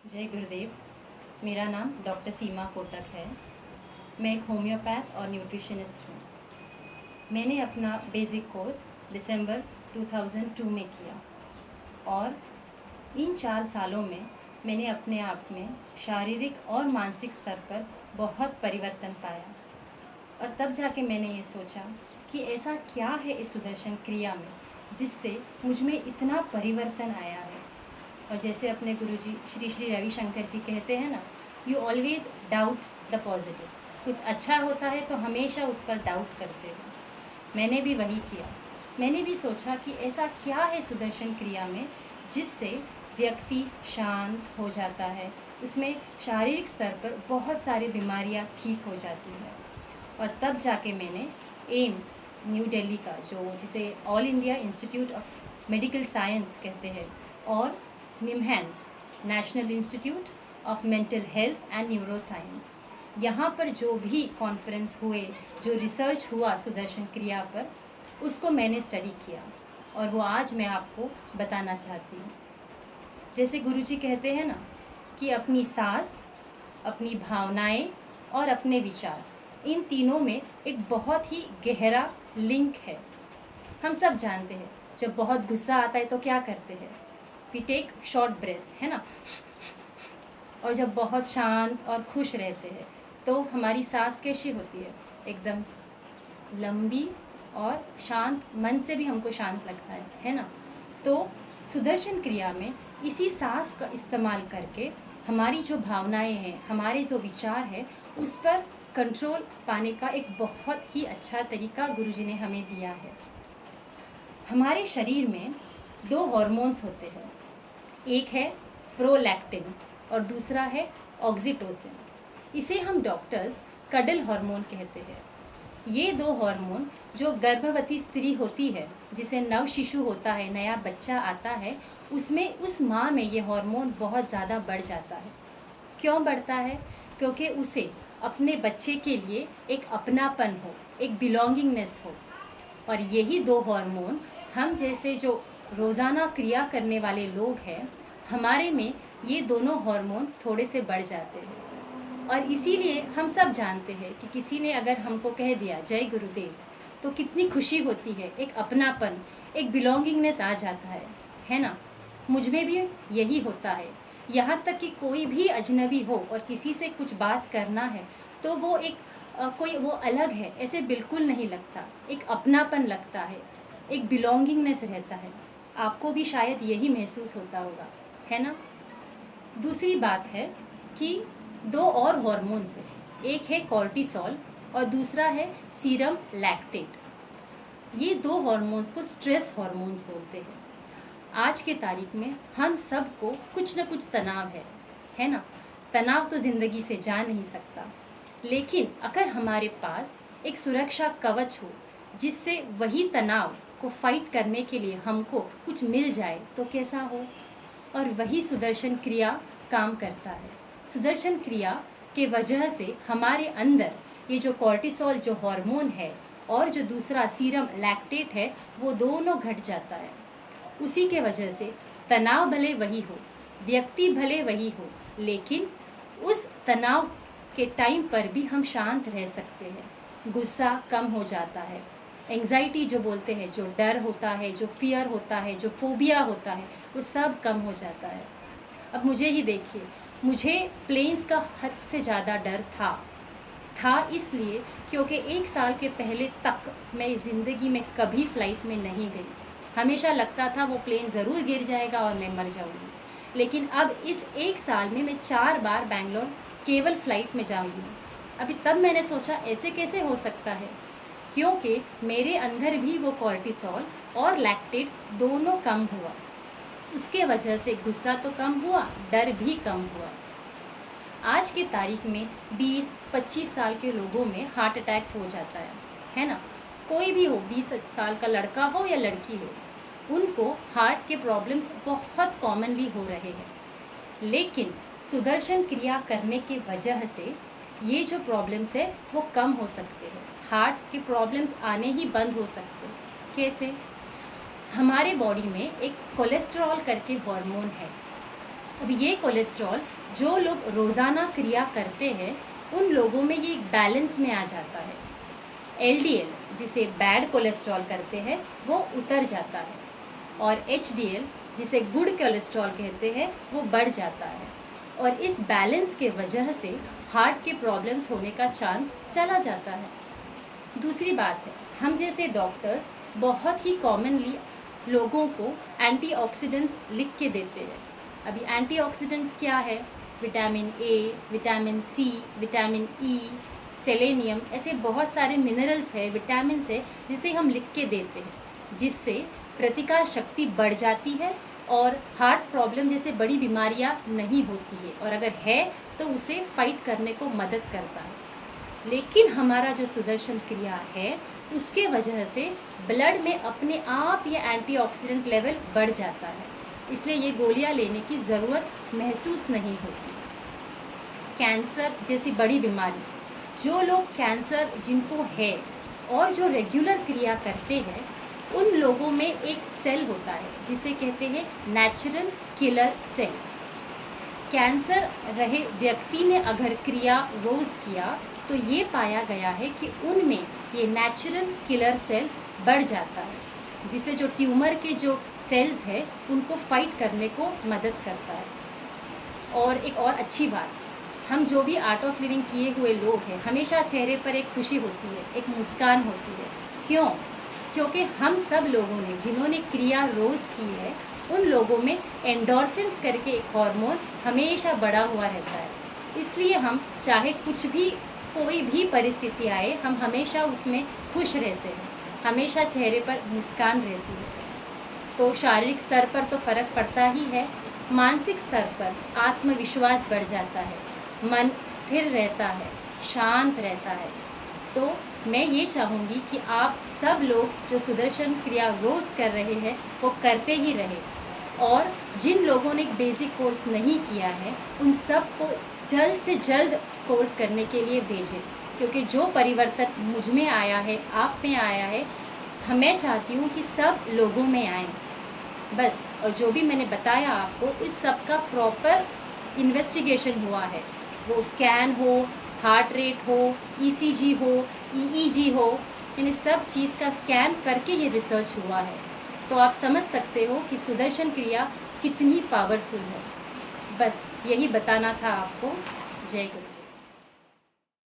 जय गुरुदेव। मेरा नाम डॉक्टर सीमा कोटक है। मैं एक होम्योपैथ और न्यूट्रिशनिस्ट हूँ। मैंने अपना बेसिक कोर्स दिसंबर 2002 में किया और इन 4 सालों में मैंने अपने आप में शारीरिक और मानसिक स्तर पर बहुत परिवर्तन पाया। और तब जाके मैंने ये सोचा कि ऐसा क्या है इस सुदर्शन क्रिया में जिससे मुझ में इतना परिवर्तन आया है। और जैसे अपने गुरुजी श्री श्री रविशंकर जी कहते हैं ना, you always doubt the positive. कुछ अच्छा होता है तो हमेशा उस पर डाउट करते हो। मैंने भी वही किया। मैंने भी सोचा कि ऐसा क्या है सुदर्शन क्रिया में जिससे व्यक्ति शांत हो जाता है, उसमें शारीरिक स्तर पर बहुत सारी बीमारियां ठीक हो जाती है। और तब जाके मैंने एम्स न्यू दिल्ली का, जो जिसे All India Institute of Medical Science कहते हैं, और NIMHANS National Institute of Mental Health and Neuroscience, यहाँ पर जो भी कॉन्फ्रेंस हुए, जो रिसर्च हुआ सुदर्शन क्रिया पर, उसको मैंने स्टडी किया और वो आज मैं आपको बताना चाहती हूँ। जैसे गुरुजी कहते हैं ना कि अपनी सांस, अपनी भावनाएं और अपने विचार, इन तीनों में एक बहुत ही गहरा लिंक है। हम सब जानते हैं जब बहुत गुस्सा आता है तो क्या करते हैं, वी टेक शॉर्ट ब्रेथ्स, है ना। और जब बहुत शांत और खुश रहते हैं तो हमारी सांस कैसी होती है, एकदम लंबी और शांत, मन से भी हमको शांत लगता है ना। तो सुदर्शन क्रिया में इसी सांस का इस्तेमाल करके हमारी जो भावनाएं हैं, हमारे जो विचार है, उस पर कंट्रोल पाने का एक बहुत ही अच्छा तरीका गुरुजी ने हमें दिया है। हमारे शरीर में 2 हार्मोन्स होते हैं, एक है प्रोलैक्टिन और दूसरा है ऑक्सीटोसिन। इसे हम डॉक्टर्स कडल हार्मोन कहते हैं। ये 2 हार्मोन जो गर्भवती स्त्री होती है, जिसे नव शिशु होता है, नया बच्चा आता है, उसमें उस माँ में ये हार्मोन बहुत ज़्यादा बढ़ जाता है। क्यों बढ़ता है? क्योंकि उसे अपने बच्चे के लिए एक अपनापन हो, एक बिलोंगिंगनेस हो। और यही 2 हार्मोन हम जैसे जो रोज़ाना क्रिया करने वाले लोग हैं, हमारे में ये दोनों हार्मोन थोड़े से बढ़ जाते हैं। और इसीलिए हम सब जानते हैं कि किसी ने अगर हमको कह दिया जय गुरुदेव, तो कितनी खुशी होती है, एक अपनापन, एक बिलोंगिंगनेस आ जाता है ना। मुझ में भी यही होता है। यहाँ तक कि कोई भी अजनबी हो और किसी से कुछ बात करना है तो वो एक कोई वो अलग है ऐसे बिल्कुल नहीं लगता, एक अपनापन लगता है, एक बिलोंगिंगनेस रहता है। आपको भी शायद यही महसूस होता होगा, है ना। दूसरी बात है कि 2 और हार्मोन्स हैं, एक है कॉर्टिसोल और दूसरा है सीरम लैक्टेट। ये 2 हार्मोन्स को स्ट्रेस हार्मोन्स बोलते हैं। आज के तारीख में हम सबको कुछ न कुछ तनाव है ना। तनाव तो ज़िंदगी से जा नहीं सकता, लेकिन अगर हमारे पास एक सुरक्षा कवच हो जिससे वही तनाव को फाइट करने के लिए हमको कुछ मिल जाए तो कैसा हो। और वही सुदर्शन क्रिया काम करता है। सुदर्शन क्रिया के वजह से हमारे अंदर ये जो कॉर्टिसोल जो हार्मोन है और जो दूसरा सीरम लैक्टेट है, वो दोनों घट जाता है। उसी के वजह से तनाव भले वही हो, व्यक्ति भले वही हो, लेकिन उस तनाव के टाइम पर भी हम शांत रह सकते हैं। गुस्सा कम हो जाता है, एंग्जाइटी जो बोलते हैं, जो डर होता है, जो फियर होता है, जो फोबिया होता है, वो सब कम हो जाता है। अब मुझे ही देखिए, मुझे प्लेन्स का हद से ज़्यादा डर था इसलिए क्योंकि 1 साल के पहले तक मैं ज़िंदगी में कभी फ़्लाइट में नहीं गई। हमेशा लगता था वो प्लेन ज़रूर गिर जाएगा और मैं मर जाऊंगी। लेकिन अब इस 1 साल में मैं 4 बार बैंगलोर केवल फ़्लाइट में जाऊँगी हूँ। अभी तब मैंने सोचा ऐसे कैसे हो सकता है, क्योंकि मेरे अंदर भी वो कॉर्टिसोल और लैक्टेट दोनों कम हुआ। उसके वजह से गुस्सा तो कम हुआ, डर भी कम हुआ। आज की तारीख में 20-25 साल के लोगों में हार्ट अटैक्स हो जाता है ना। कोई भी हो, 20 साल का लड़का हो या लड़की हो, उनको हार्ट के प्रॉब्लम्स बहुत कॉमनली हो रहे हैं। लेकिन सुदर्शन क्रिया करने की वजह से ये जो प्रॉब्लम्स है वो कम हो सकते हैं। हार्ट के प्रॉब्लम्स आने ही बंद हो सकते हैं। कैसे? हमारे बॉडी में एक कोलेस्ट्रॉल करके हार्मोन है। अब ये कोलेस्ट्रॉल जो लोग रोज़ाना क्रिया करते हैं उन लोगों में ये एक बैलेंस में आ जाता है। एलडीएल जिसे बैड कोलेस्ट्रॉल करते हैं वो उतर जाता है और एचडीएल जिसे गुड कोलेस्ट्रॉल कहते हैं वो बढ़ जाता है और इस बैलेंस के वजह से हार्ट के प्रॉब्लम्स होने का चांस चला जाता है। दूसरी बात है, हम जैसे डॉक्टर्स बहुत ही कॉमनली लोगों को एंटीऑक्सीडेंट्स लिख के देते हैं। अभी एंटीऑक्सीडेंट्स क्या है? Vitamin A, vitamin C, vitamin E, selenium, ऐसे बहुत सारे मिनरल्स है, विटामिन्स है जिसे हम लिख के देते हैं, जिससे प्रतिकार शक्ति बढ़ जाती है और हार्ट प्रॉब्लम जैसे बड़ी बीमारियां नहीं होती है और अगर है तो उसे फाइट करने को मदद करता है। लेकिन हमारा जो सुदर्शन क्रिया है उसके वजह से ब्लड में अपने आप ये एंटीऑक्सीडेंट लेवल बढ़ जाता है, इसलिए ये गोलियां लेने की ज़रूरत महसूस नहीं होती। कैंसर जैसी बड़ी बीमारी, जो लोग कैंसर जिनको है और जो रेगुलर क्रिया करते हैं उन लोगों में एक सेल होता है जिसे कहते हैं नेचुरल किलर सेल। कैंसर रहे व्यक्ति ने अगर क्रिया रोज़ किया तो ये पाया गया है कि उनमें ये नेचुरल किलर सेल बढ़ जाता है, जिसे जो ट्यूमर के जो सेल्स है उनको फाइट करने को मदद करता है। और एक और अच्छी बात, हम जो भी आर्ट ऑफ लिविंग किए हुए लोग हैं हमेशा चेहरे पर एक खुशी होती है, एक मुस्कान होती है। क्यों? क्योंकि हम सब लोगों ने जिन्होंने क्रिया रोज़ की है उन लोगों में एंडोर्फिन्स करके एक हार्मोन हमेशा बढ़ा हुआ रहता है, इसलिए हम चाहे कुछ भी कोई भी परिस्थिति आए हम हमेशा उसमें खुश रहते हैं, हमेशा चेहरे पर मुस्कान रहती है। तो शारीरिक स्तर पर तो फ़र्क पड़ता ही है, मानसिक स्तर पर आत्मविश्वास बढ़ जाता है, मन स्थिर रहता है, शांत रहता है। तो मैं ये चाहूँगी कि आप सब लोग जो सुदर्शन क्रिया रोज़ कर रहे हैं वो करते ही रहे और जिन लोगों ने एक बेसिक कोर्स नहीं किया है उन सब को जल्द से जल्द कोर्स करने के लिए भेजें, क्योंकि जो परिवर्तन मुझ में आया है, आप में आया है, मैं चाहती हूँ कि सब लोगों में आए बस। और जो भी मैंने बताया आपको इस सब का प्रॉपर इन्वेस्टिगेशन हुआ है, वो स्कैन हो, हार्ट रेट हो, ईसीजी हो, ईईजी हो, यानी सब चीज़ का स्कैन करके ये रिसर्च हुआ है। तो आप समझ सकते हो कि सुदर्शन क्रिया कितनी पावरफुल है। बस यही बताना था आपको। जय गुरु।